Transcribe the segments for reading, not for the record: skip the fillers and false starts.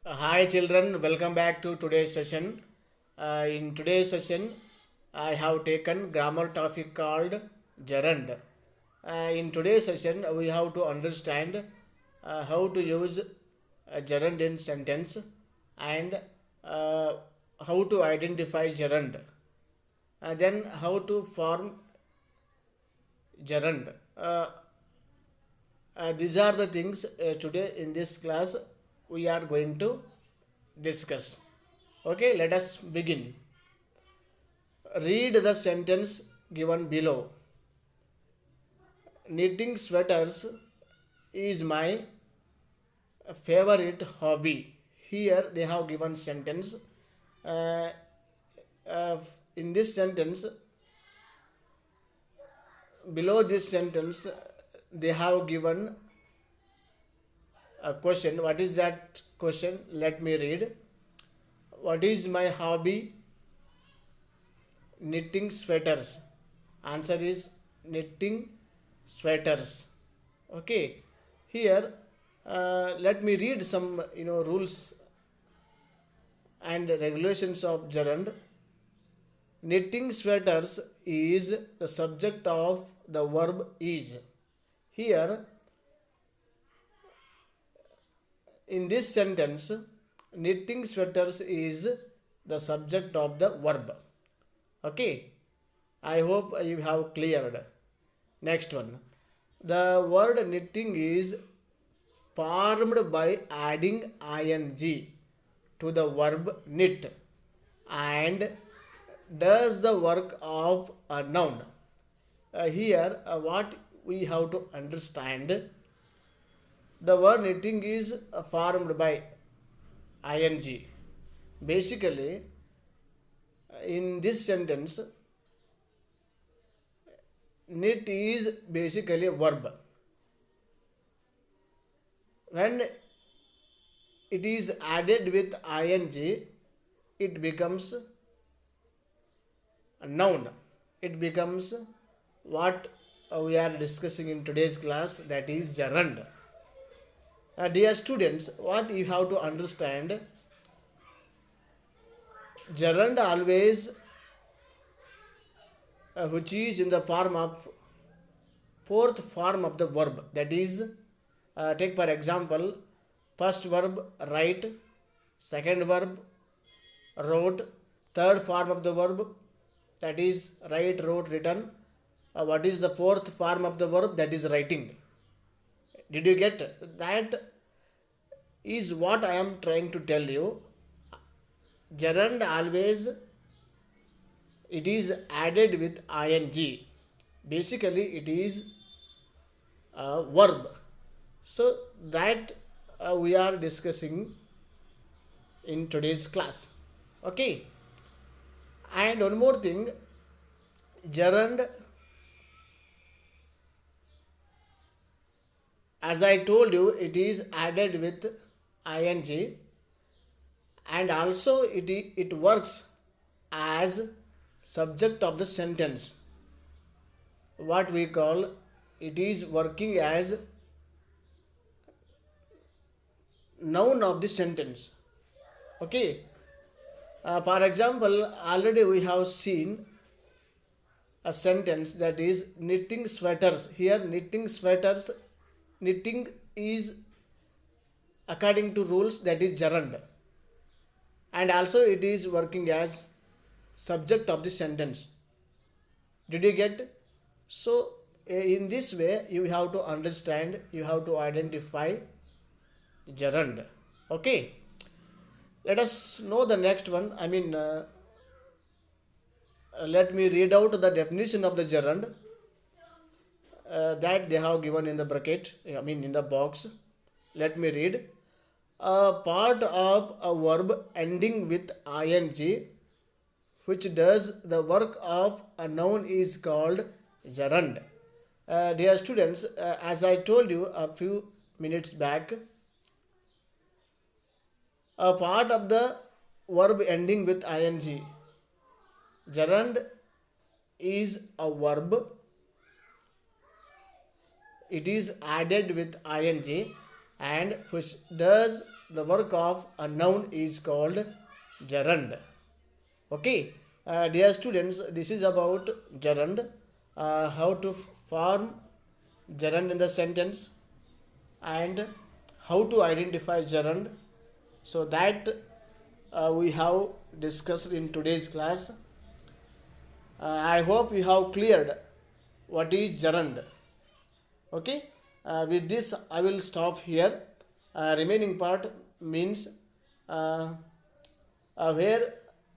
Hi children, welcome back to today's session. In today's session, I have taken grammar topic called gerund. In today's session, we have to understand how to use gerund in sentence and uh, how to identify gerund. Then how to form gerund. These are the things today in this class we are going to discuss. Okay, let us begin. Read the sentence given below. Knitting sweaters is my favorite hobby. Here they have given sentence. Uh, uh, in this sentence, below this sentence, they have given a question. What is that question? Let me read. What is my hobby? Knitting sweaters. Answer is knitting sweaters. Okay, here let me read some rules and regulations of gerund. Knitting sweaters is the subject of the verb is. Here in this sentence, knitting sweaters is the subject of the verb. Okay, I hope you have cleared. Next one. The word knitting is formed by adding ing to the verb knit and does the work of a noun. Here, what we have to understand, the word knitting is formed by ing. Basically, in this sentence, knit is basically a verb. When it is added with ing, it becomes a noun. It becomes what we are discussing in today's class, that is gerund. Dear students, what you have to understand, gerund always which is in the form of fourth form of the verb, that is take for example, first verb write, second verb wrote, third form of the verb, that is write, wrote, written. What is the fourth form of the verb? That is writing. Did you get that? Is what I am trying to tell you. Gerund always it is added with ing. Basically it is a verb. So that we are discussing in today's class. Okay, and one more thing, gerund, as I told you, it is added with ing and also it works as subject of the sentence. What we call, it is working as noun of the sentence. Okay, for example, already we have seen a sentence, that is knitting sweaters. Here knitting sweaters, knitting is according to rules, that is gerund, and also it is working as subject of the sentence. Did you get? So in this way you have to understand, you have to identify gerund. Okay, let us know the next one. Let me read out the definition of the gerund that they have given in the bracket, in the box. Let me read. A part of a verb ending with ing which does the work of a noun is called gerund. Dear students, as I told you a few minutes back, a part of the verb ending with ing, gerund is a verb. It is added with ing and which does the work of a noun is called gerund. Okay, dear students, this is about gerund, how to form gerund in the sentence, and how to identify gerund. So that we have discussed in today's class. I hope you have cleared what is gerund. Okay, with this I will stop here. Remaining part means where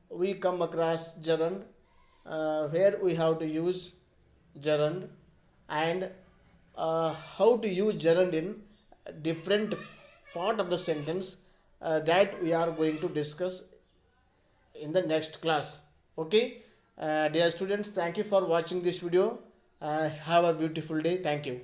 we come across gerund, where we have to use gerund, and how to use gerund in different part of the sentence, that we are going to discuss in the next class. Okay, dear students, thank you for watching this video. Have a beautiful day. Thank you.